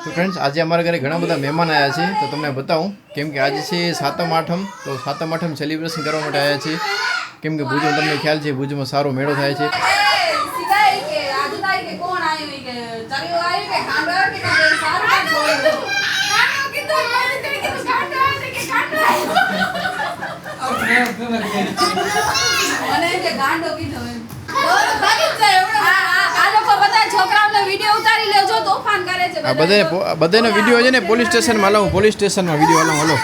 તો ફ્રેન્ડ્સ આજે અમારા ઘરે ઘણા બધા મહેમાન આવ્યા છે તો તમને બતાવું કેમ કે આજે છે સાતમ આઠમ તો સાતમ આઠમ સેલિબ્રેશન કરવા માટે આવ્યા છે કેમ કે ભુજમાં તમને ખ્યાલ છે ભુજમાં સારો મેળો થાય છે બધાનો વિડીયો છે ને પોલીસ સ્ટેશનમાં લાવું પોલીસ સ્ટેશનમાં વિડીયો લાવું હલો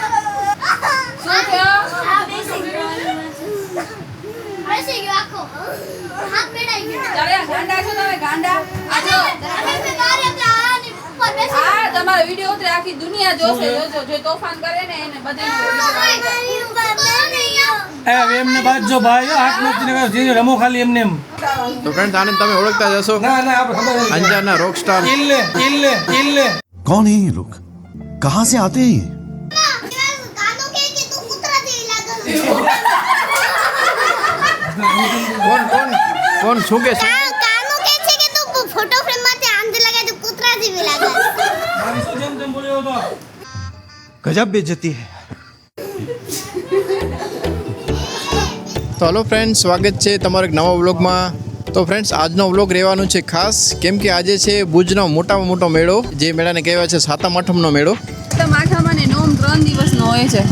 તમારો વિડીયો ઉતરે આખી દુનિયા જોશે જો તોફાન કરે ને એને બધે એમને બાદ જો ભાઈ હાથ નથી રમો ખાલી એમને એમ તો ફ્રેન્ડ્સ આને તમે ઓળખતા જશો ના આપણે ખબર નથી અંજારના રોક સ્ટાર इल्ले कौन है ये लोग कहाँ से आते हैं કોણ શું કે છે फोटो फ्रेम માંથી આંધે લાગે તો કૂતરા જેવી લાગે જેમ બોલ્યો હતો गजब बेइज्जती है તો હલો ફ્રેન્ડ્સ સ્વાગત છે તમારા એક નવા વ્લોગમાં તો ફ્રેન્ડ્સ આજનો વ્લોગ રહેવાનો છે ખાસ કેમ કે આજે છે ભુજનો મોટામાં મોટો મેળો જે મેળાને કહેવાય છે સાતમ આઠમનો મેળો સાતમ આઠમ અને નોમ 3 દિવસનો હોય છે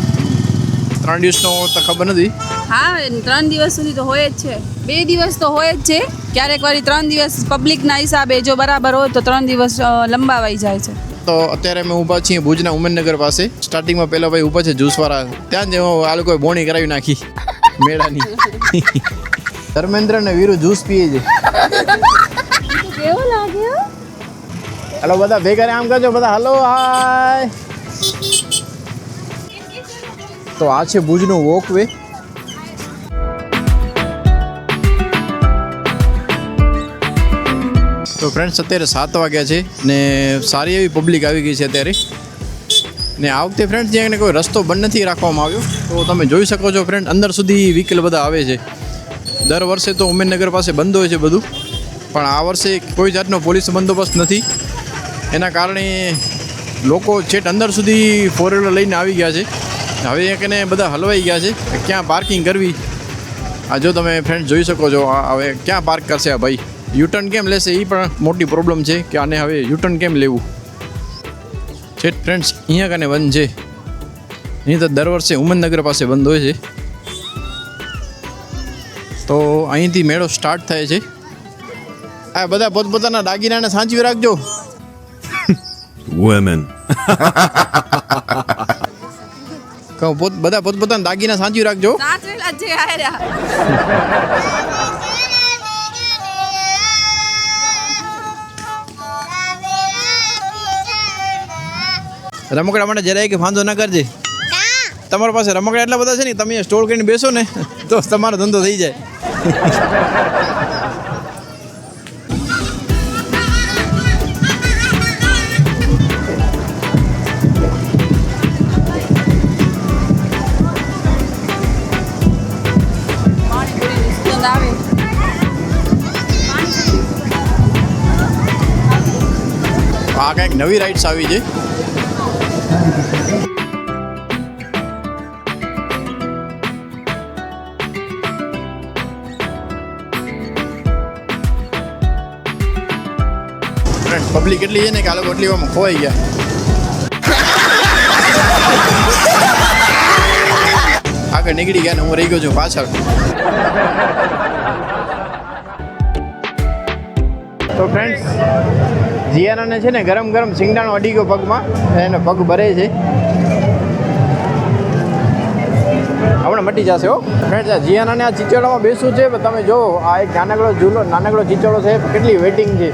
3 દિવસનો તો ખબર નથી હા 3 દિવસ સુધી તો હોય જ છે 2 દિવસ તો હોય જ છે ક્યારેક વારી 3 દિવસ પબ્લિકના હિસાબે જો બરાબર હોય તો 3 દિવસ લંબાવાઈ જાય છે તો અત્યારે અમે ઊભા છીએ ભુજના ઉમેદનગર પાસે સ્ટાર્ટિંગમાં પહેલા ભાઈ ઊભા છે જ્યુસવાળા ત્યાં જ આ લોકોએ બોણી કરાવી નાખી મેળાની ધર્મેન્દ્ર ને વીરુ જ્યુસ પીએ છે કેવો લાગ્યો હેલો બધા ભેગા આમ કરજો બધા હલો હાય તો આ છે ભુજનો વોકવે તો ફ્રેન્ડ્સ અત્યારે 7 વાગ્યા છે ને સારી એવી પબ્લિક આવી ગઈ છે અત્યારે ને આ વખતે ફ્રેન્ડ્સ જ્યાં કોઈ રસ્તો બંધ નથી રાખવામાં આવ્યો તો તમે જોઈ શકો છો ફ્રેન્ડ અંદર સુધી વ્હીકલ બધા આવે છે દર વર્ષે તો ઉમેદનગર પાસે બંધ હોય છે બધું પણ આ વર્ષે કોઈ જાતનો પોલીસ બંદોબસ્ત નથી એના કારણે લોકો છેટ અંદર સુધી 4 વ્હીલર લઈને આવી ગયા છે હવે એકને બધા હલવાઈ ગયા છે ક્યાં પાર્કિંગ કરવી આ જો તમે ફ્રેન્ડ જોઈ શકો છો હવે ક્યાં પાર્ક કરશે આ ભાઈ યુટર્ન કેમ લેશે એ પણ મોટી પ્રોબ્લેમ છે કે આને હવે યુટર્ન કેમ લેવું છેટ ફ્રેન્ડ્સ અહીંયા કને બંધ છે અહીં તો દર વર્ષે ઉમેદનગર પાસે બંધ હોય છે તો અહીંથી મેળો સ્ટાર્ટ થાય છે આ બધા પોતપોતાના દાગીનાને સાચવી રાખજો women કહું બધા પોતપોતાના દાગીના સાચવી રાખજો સાચવેલા છે આયરા રમકડા માટે જરાય કે વાંધો ના કરજે તમારા પાસે રમકડા એટલા બધા છે ને તમે સ્ટોર કરીને બેસો ને તો તમારો ધંધો થઈ જાય આ કંઈક નવી રાઇડ્સ આવી છે પબ્લિક એટલી છે ને કે આ લોકો એટલી વાર ખોવાઈ ગયા આગળ નીકળી ગયા ને હું રહી ગયો છું પાછળ તો ફ્રેન્ડ્સ જીયાનાને છે ને ગરમ ગરમ સિંગદાણો અડી ગયો પગમાં એનો પગ ભરે છે હમણાં મટી જશે હો ફ્રેન્ડ્સ આ જીયાનાને આ ચીચોડામાં બેસવું છે તમે જો આ એક નાનકડો ચીચોડો છે કેટલી વેટિંગ છે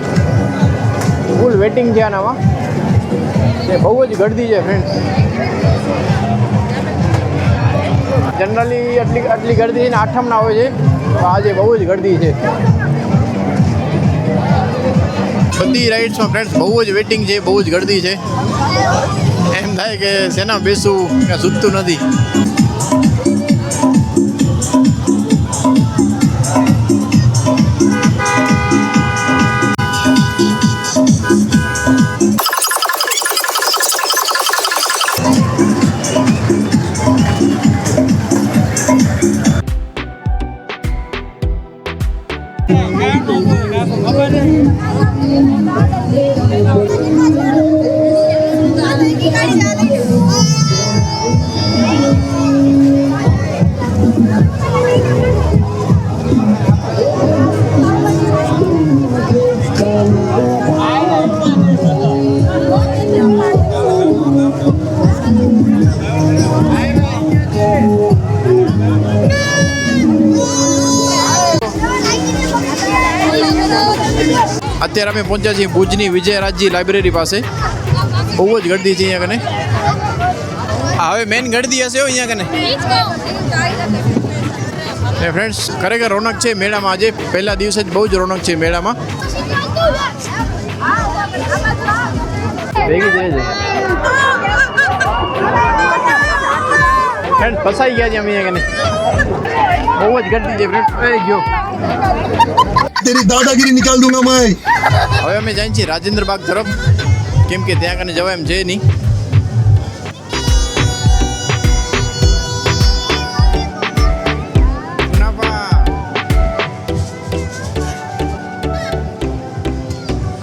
ફૂલ વેટિંગ છે આનામાં એ બહુ જ ગળદી છે ફ્રેન્ડ્સ જનરલી આટલી ગળદી છે ને આઠમના હોય છે તો આજે બહુ જ ગળદી છે બધી રાઇડ્સમાં ફ્રેન્ડ્સ બહુ જ વેટિંગ છે બહુ જ ગળદી છે એમ થાય કે શેના બેસવું કે સૂચતું નથી અત્યારે અમે પહોંચ્યા છીએ ભુજની વિજયરાજજી લાઇબ્રેરી પાસે. બહુ જ ગળદી છે અહીંયા કને. હવે મેન ગળદી હશે અહીંયા કને. ફ્રેન્ડ્સ ખરેખર રોનક છે મેળામાં. આજે પહેલા દિવસે જ બહુ જ રોનક છે મેળામાં. ભેગી જાય છે ફ્રેન્ડ. ફસાઈ ગયા છે અમે અહીંયા કને. બહુ જ ગળદી છે ફ્રેન્ડ. એ ગયો. तेरी दादागिरी निकाल दूंगा मैं. હવે અમે જઈએ છીએ રાજેન્દ્ર બાગ તરફ, કેમ કે ત્યાં કને જવા એમ છે નહીં.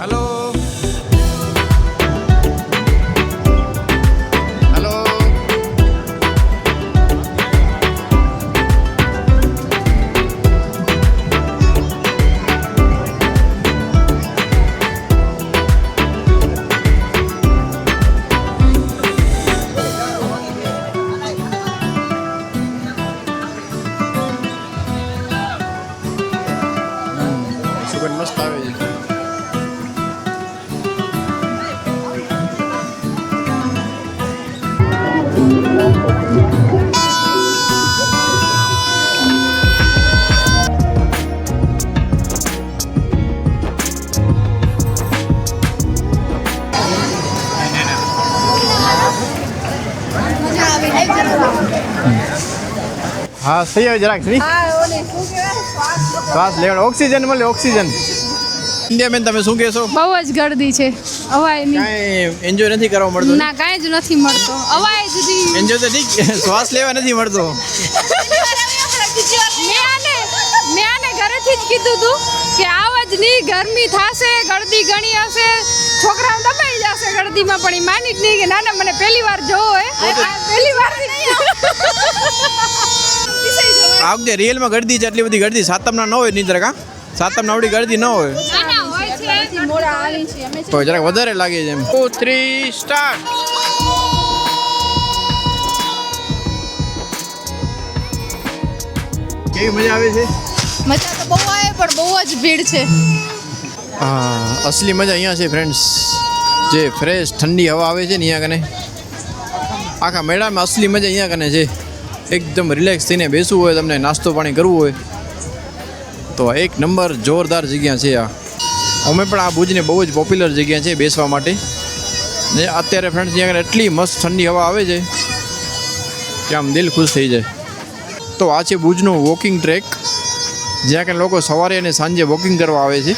Hello hello. સુગંધ મસ્ત આવે છે. હા સહી આવે જરાક નહીં. શ્વાસ લેવાનો ઓક્સિજન મળે ઓક્સિજન. ઇન્ડિયા બેન તમે શું કહેશો? બહુ જ ગર્દી છે. અવાય નહીં. કાંઈ એન્જોય નથી કરવા મળતો? ના કાંઈ જ નથી મળતો. અવાય જ નહીં. એન્જોય તો ઠીક, શ્વાસ લેવા નથી મળતો. મેં આને ઘરેથી જ કીધું તું કે આવ જ નહીં, ગરમી થશે, ગળદી ઘણી હશે, છોકરાઓ દબાઈ જશે ગળદીમાં. પણ એ માની જ નહીં કે ના ના મને પહેલી વાર જોવો હે. પહેલી વાર આ વખતે રિયલમાં ગળદી છે એટલી બધી ગળદી સાતમના ન હોય નિદ્ર કા સાતમના આવડી ગળદી ન હોય તો જરાક વધારે લાગે છે એમ. 2 3 સ્ટાર્ટ. કેવી મજા આવે છે? મજા તો બહુ આવે પણ બહુ જ ભીડ છે. હા અસલી મજા અહીંયા છે ફ્રેન્ડ્સ. જે ફ્રેશ ઠંડી હવા આવે છે ને અહીંયા કને આખા મેળામાં અસલી મજા અહીંયા કને છે. એકદમ રિલેક્સ થઈને બેસવું હોય, તમને નાસ્તો પાણી કરવું હોય તો એક નંબર જોરદાર જગ્યા છે આ. અમે પણ આ ભુજને બહુ જ પોપ્યુલર જગ્યા છે બેસવા માટે. ને અત્યારે ફ્રેન્ડ્સ અહીંયા એટલી મસ્ત ઠંડી હવા આવે છે કે આમ દિલ ખુશ થઈ જાય. તો આ છે ભુજનો વોકિંગ ટ્રેક, જ્યાં કે લોકો સવારે અને સાંજે વોકિંગ કરવા આવે છે.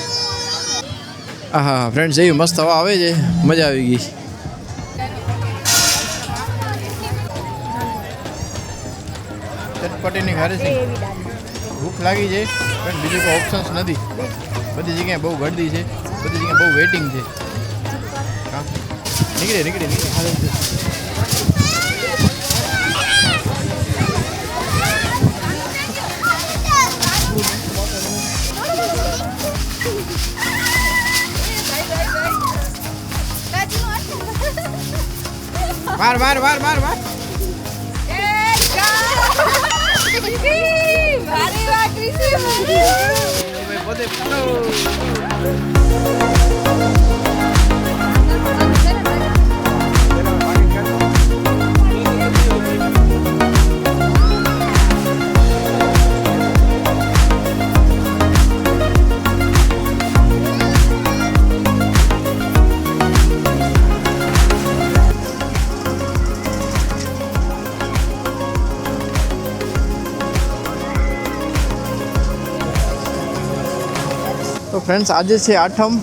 હા ફ્રેન્ડ્સ એવી મસ્ત હવા આવે છે, મજા આવી ગઈ. ચટપટીની ખારે છે, ભૂખ લાગી છે પણ બીજું કોઈ ઓપ્શન્સ નથી. બધી જગ્યાએ બહુ ગળદી છે, બધી જગ્યાએ બહુ વેઇટિંગ છે. હા નીકળે. માર પોતે તો ફ્રેન્ડ્સ આજે છે આઠમ.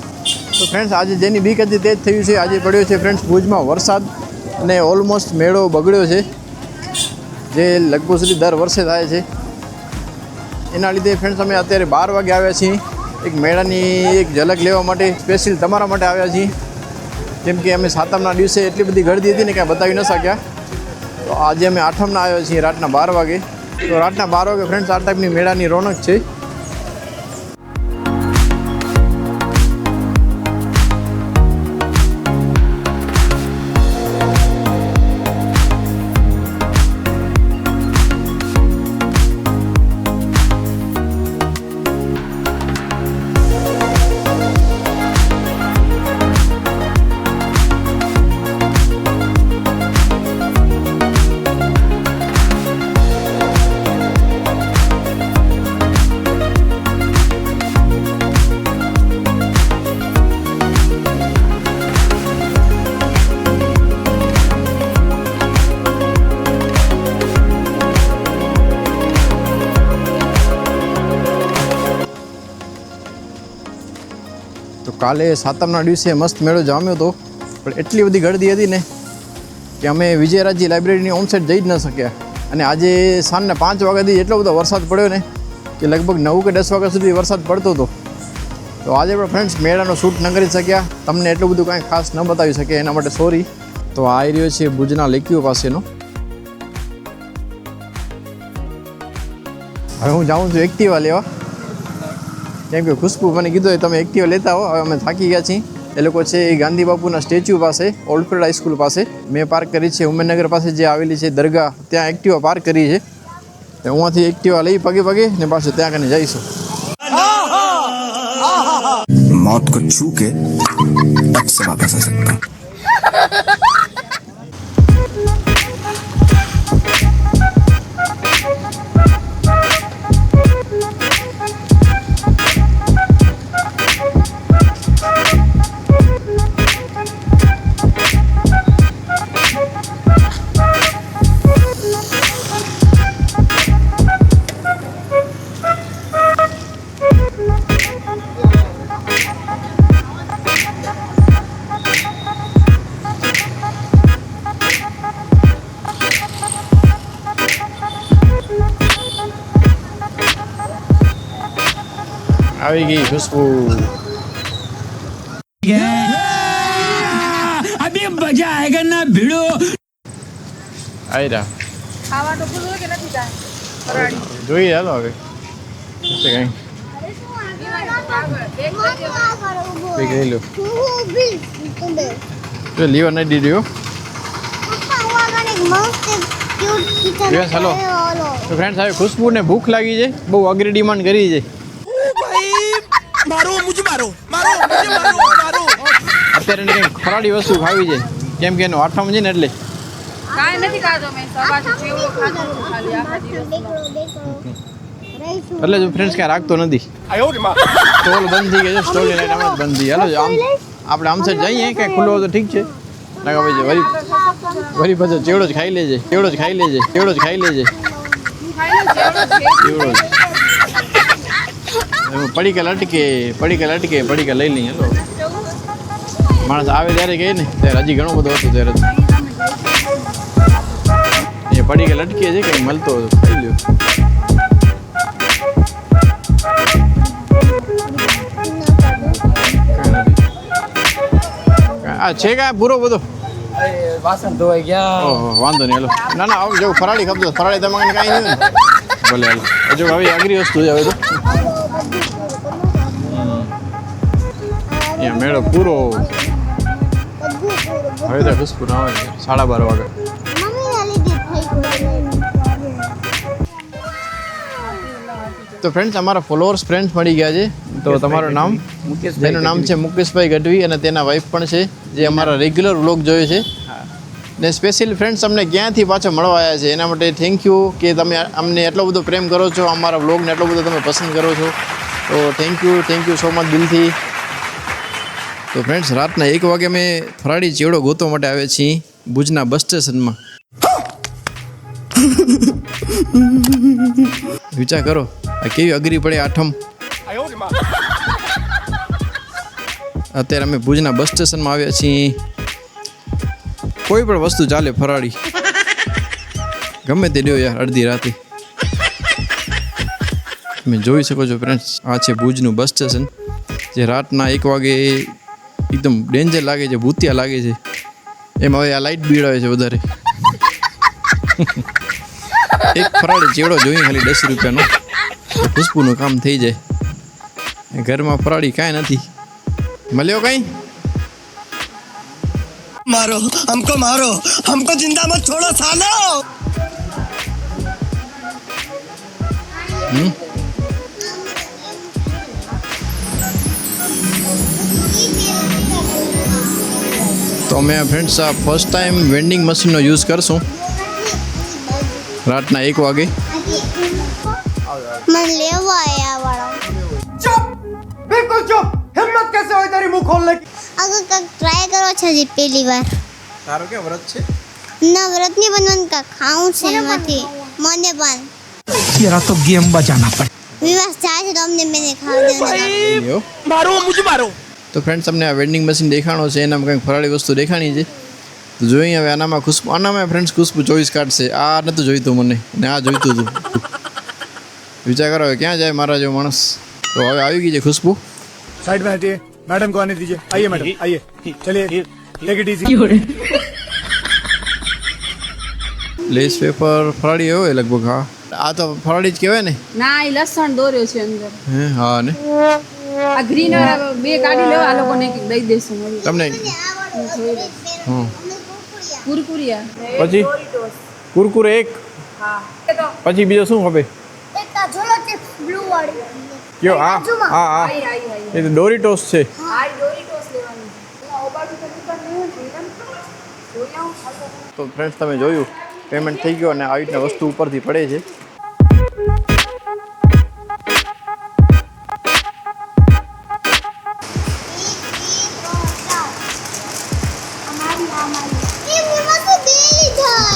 તો ફ્રેન્ડ્સ આજે જેની બીક હતી તે જ થયું છે. આજે પડ્યો છે ફ્રેન્ડ્સ ભુજમાં વરસાદ અને ઓલમોસ્ટ મેળો બગડ્યો છે, જે લગભગ સુધી દર વર્ષે થાય છે. એના લીધે ફ્રેન્ડ્સ અમે અત્યારે 12 વાગે આવ્યા છીએ. એક મેળાની એક ઝલક લેવા માટે સ્પેશિયલ તમારા માટે આવ્યા છીએ. કેમ કે અમે સાતમના દિવસે એટલી બધી ગળદી હતી ને કાંઈ બતાવી ન શક્યા. તો આજે અમે આઠમના આવ્યા છીએ રાતના 12 વાગે. તો રાતના 12 વાગે ફ્રેન્ડ્સ આ ટાઈપની મેળાની રોનક છે. કાલે સાતમના દિવસે મસ્ત મેળો જામ્યો હતો, પણ એટલી બધી ગળદી હતી ને કે અમે વિજયરાજજી લાઇબ્રેરીની ઓન સાઈડ જઈ જ ન શક્યા. અને આજે સાંજના 5 વાગ્યાથી એટલો બધો વરસાદ પડ્યો ને કે લગભગ 9 કે 10 વાગ્યા સુધી વરસાદ પડતો હતો. તો આજે પણ ફ્રેન્ડ્સ મેળાનો શૂટ ન કરી શક્યા, તમને એટલું બધું કાંઈ ખાસ ન બતાવી શક્યા, એના માટે સોરી. તો આ એરિયો છે ભુજના લેકીઓ પાસેનો. હવે હું જાઉં છું એક્ટિવા લેવા, કેમ કે ખુશ્બુ મને કીધું તમે એક્ટિવા લેતા હો. હવે અમે થાકી ગયા છીએ. એ લોકો છે એ ગાંધી બાપુના સ્ટેચ્યુ પાસે, ઓલ્ડફિલ્ડ હાઈસ્કૂલ પાસે. મેં પાર્ક કરી છે ઉમેદનગર પાસે જે આવેલી છે દરગાહ, ત્યાં એક્ટિવા પાર્ક કરી છે. તો હું એક્ટિવા લઈ પગે ને પાછું ત્યાં કને જઈશું. मौत को छू के तब से वापस आ सकता हूं. આવી ગઈ ખુશ્બુ. अभी मजा आएगा ना भिड़ो. આવી રહ્યા ખાવાનું પૂરું કે નથી થાય? જોઈએ, હાલો હવે હશે કંઈ કંઈક લઈ લો. જો લીવર નહીં દીધું. યસ, હાલો. તો ફ્રેન્ડ્સ હવે ખુશ્બુને ભૂખ લાગી છે, બહુ અઘરી ડિમાન્ડ કરી છે. અત્યારે એને કંઈક ફરાળી વસ્તુ ખાવી છે, કેમ કે એનો 8મ છે ને એટલે. કાંઈ નથી ખાધો મેં, સવારથી ચેવડો ખાધો હતો ખાલી આખા દિવસમાં. એટલે જો ફ્રેન્ડ્સ કાંઈ રાખતો નથી. સ્ટોલ બંધ થઈ ગયો છે, સ્ટોલની લાઈટ હમણાં જ બંધ થઈ. હાલો આમ આપણે આમ સાઈડ જઈએ, કાંઈ ખુલ્લો હોય તો ઠીક છે. ના ભાઈ વરી પાછો ચેવડો જ ખાઈ લેજે, ચેવડો જ ખાઈ લેજે, ચેવડો જ ખાઈ લેજે, ચેવડો જ. પડીકા લટકે પડીકા લઈ લઈએ. હાલો માણસ આવે ત્યારે કહે ને ત્યારે હજી ઘણું બધું હતું ત્યારે એ પડીકા લટકે છે, કંઈ મળતો હતો ખાઈ લ્યો. આ છે કાંઈ પૂરો બધો વાસણ ધોવાઈ ગયા. ઓહો વાંધો નહીં. હાલો ના ના આવું જેવું ફરાળી ખપતો ફરાળી તમારે કાંઈ નહીં ને. ભલે હાલો હજુ હવે અઘરી વસ્તુ છે. હવે તો અહીંયા મેળો પૂરો. હવે તો ખુશ્બુ ના આવે 12:30 વાગે. તો ફ્રેન્ડ્સ અમારા ફોલોઅર્સ ફ્રેન્ડ્સ મળી ગયા છે. તો તમારું નામ? જેનું નામ છે મુકેશભાઈ ગઢવી અને તેના વાઈફ પણ છે, જે અમારા રેગ્યુલર વ્લોગ જોયો છે. ને સ્પેશિયલ ફ્રેન્ડ્સ અમને ક્યાંથી પાછો મળવા આવ્યા છે, એના માટે થેન્ક યુ કે તમે અમને એટલો બધો પ્રેમ કરો છો, અમારા વ્લોગને એટલો બધો તમે પસંદ કરો છો. તો થેન્ક યુ સો મચ દિલથી. તો ફ્રેન્ડ્સ રાતના 1 વાગે અમે ફરાળી ચેવડો ગોતવા માટે આવ્યા છીએ ભુજના બસ સ્ટેશનમાં. વિચાર કરો આ કેવી અઘરી પડે 8મ. અત્યારે અમે ભુજના બસ સ્ટેશનમાં આવ્યા છીએ. કોઈ પણ વસ્તુ ચાલે ફરાળી, ગમે તે લ્યો યાર અડધી રાતે. તમે જોઈ શકો છો ફ્રેન્ડ્સ, આ છે ભુજનું બસ સ્ટેશન, જે રાતના 1 વાગે એકદમ ડેન્જર લાગે છે, ભૂતિયા લાગે છે. એમાં હવે આ લાઇટ બીડાવે છે વધારે. એક ફરાળી ચેવડો જોઈએ ખાલી 10 રૂપિયાનો, ખુશ્બુનું કામ થઈ જાય. ઘરમાં ફરાળી કાંઈ નથી. મળ્યો કંઈ? मारो हमको जिंदा मत छोड़ो सालो. તો અમે ફ્રેન્ડ્સ આ ફર્સ્ટ ટાઈમ વેન્ડિંગ મશીનનો યુઝ કરશું રાતના 1 વાગે. मन लेवा आया वाला બિલકુલ ચૂપ. હિંમત कैसे હોય તારી મુંહ ખોલને की? अगर का ट्राई करो अच्छा जी पहली बार. તારો કે વ્રત છે? ना व्रत नहीं बनवन का खाऊं से मती મને પણ तेरा तो गेम बजाना पड़ेगा. વિવાસ થાય છે તો અમને મેને ખાવ દેના. લ્યો. मारो मुझे मारो. તો ફ્રેન્ડ્સ તમને આ વેન્ડિંગ મશીન દેખાણો છે એનામાં કંઈક ફરાળી વસ્તુ દેખાણી છે તો જોઈએ હવે આનામાં ખુશ્બુ આનામાં ફ્રેન્ડ્સ ખુશ્બુ 24 કાઢશે આ નહોતું જોઈતું મને ને આ જોઈતું હતું વિચાર કરો હવે ક્યાં જાય મારા જેવો માણસ તો હવે આવી ગઈ છે ખુશ્બુ साइड में हटिए मैडम को आने दीजिए आइए मैडम आइए चलिए टेक इट इजी લેસ પેપર ફરાળી હોય લગભગ હા આ તો ફરાળી જ કહેવાય ને ના એ લસણ દોર્યો છે અંદર હે હા ને આ ગ્રીન વાળા બે કાઢી લેવા આ લોકોને એક દઈ દેશું મળી તમને હા કુરકુરિયા પછી કુરકુરે એક પછી બીજો શું ખબર એક આ જોલો ચિપ્સ બ્લુ વાળી કયો હા હા હા એ તો ડોરીટોસ છે તો ફ્રેન્ડ્સ તમે જોયું પેમેન્ટ થઈ ગયો અને આવી રીતના વસ્તુ ઉપરથી પડે છે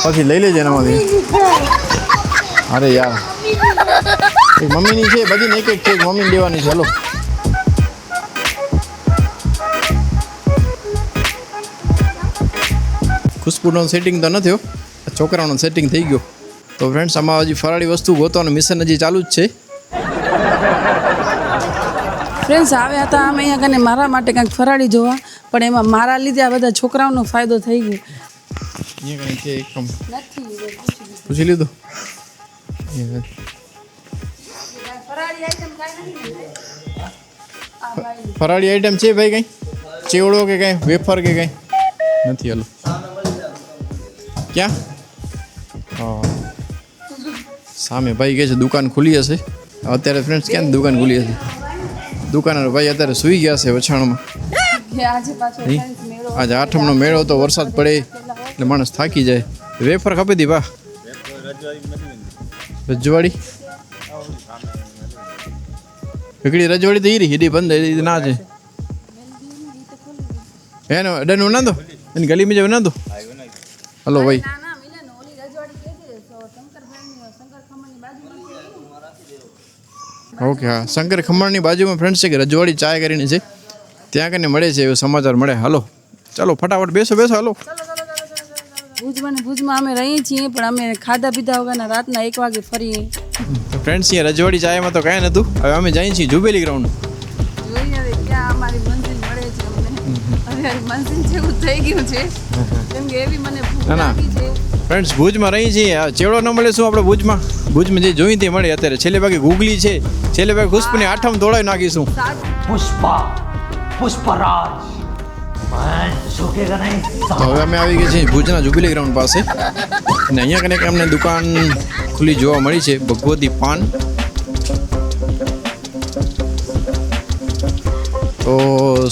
પછી લઈ લેજે એનામાંથી અરે યાર એક મમ્મીની છે બધી એક એક છે મમ્મીને દેવાની છે હલો ખુશ્બુનો સેટિંગ તો નથી છોકરાઓનું સેટિંગ થઈ ગયો તો ફ્રેન્ડ્સ આમાં હજી ફરાળી વસ્તુ ગોતવાનું મિશન હજી ચાલુ જ છે ફ્રેન્ડ્સ આવ્યા હતા અમે અહીંયા કને મારા માટે કંઈક ફરાળી જોવા પણ એમાં મારા લીધે આ બધા છોકરાઓનો ફાયદો થઈ ગયો અહીંયા કંઈ છે એકમ પૂછી લીધું ફરાળી આઈટમ છે ભાઈ કંઈ ચેવડો કે કંઈ વેફર કે કંઈ નથી હલો ક્યાં હા સામે ભાઈ કહે છે દુકાન ખુલી હશે અત્યારે ફ્રેન્ડ્સ ક્યાં દુકાન ખુલી હશે દુકાનદાર ભાઈ અત્યારે સૂઈ ગયા છે વછાણમાં આજે આઠમનો મેળો તો વરસાદ પડે એટલે માણસ થાકી જાય વેફર ખપી દી વાહ રજવાડી હિકડી રજવાડી તો ઈ રહી હીડી બંધ એ ના છે એનો અડન ના દો એની ગલીમાં જ ના દો હલો ભાઈ ઓકે હા શંકર ખમણની બાજુમાં ફ્રેન્ડ્સ છે કે રજવાડી ચાય કરીને છે ત્યાં કને મળે છે એવો સમાચાર મળે હાલો ચાલો ફટાફટ બેસો હાલો ભુજમાં અમે રહીએ છીએ પણ અમે ખાધા પીધા વગરના રાતના 1 વાગે ફરીએ ફ્રેન્ડ્સ અહીંયા રજવાડી ચાયમાં તો કાંઈ નહોતું હવે અમે જઈએ છીએ જુબેલી ગ્રાઉન્ડ જોઈએ હવે ક્યાં અમારી મંજિલ મળે છે અમને હવે મંજિલ જેવું થઈ ગયું છે કેમ કે એવી મને ભૂખ લાગી છે ફ્રેન્ડ્સ ભુજમાં રહી છીએ ચેવડો ન મળે શું આપણે ભુજમાં જે જોઈ તે મળે અત્યારે છેલ્લે ભાગે ગુગલી છે છેલ્લે ભાગે ખુશ્બુની આઠમ દોડાવી નાખીશું पुष्पराज मैं झुकेगा नहीं તો હવે અમે આવી ગયા છીએ ભુજના જુબિલી ગ્રાઉન્ડ પાસે અને અહીંયા કને અમને દુકાન ખુલ્લી જોવા મળી છે ભગવતી પાન તો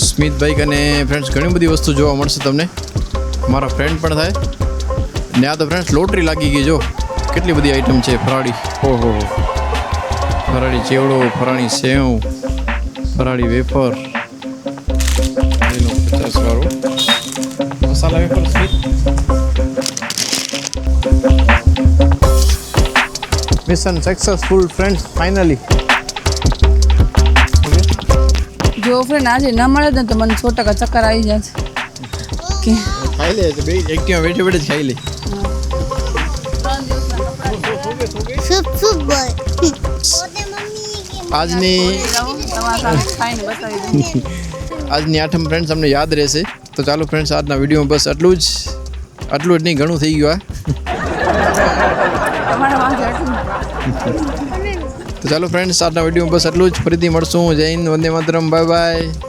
સ્મિતભાઈ કને ફ્રેન્ડ્સ ઘણી બધી વસ્તુ જોવા મળશે તમને મારા ફ્રેન્ડ પણ થાય ને આ તો ફ્રેન્ડ્સ લોટરી લાગી ગઈ જો કેટલી બધી આઈટમ છે ફરાળી ઓહો ફરાળી ચેવડો ફરાળી સેવ ફરાળી વેફર 50 વાળો masala wafer sweet mission successful friends finally જો ફ્રેન્ડ આજે ન મળે ને તો મને 100% ચક્કર આવી જાય છે ખાઈ લે તો બે એકટીમાં બેઠે બેઠે જ ખાઈ લે સુપ સુપ બોલ આજની આજની આઠમ ફ્રેન્ડ્સ અમને યાદ રહેશે તો ચાલો ફ્રેન્ડ્સ આજના વિડીયોમાં બસ આટલું જ નહીં ઘણું થઈ ગયું તો ચાલો ફ્રેન્ડ્સ આજના વિડીયોમાં બસ આટલું જ ફરીથી મળશું જય હિન્દ વંદે માતરમ બાય બાય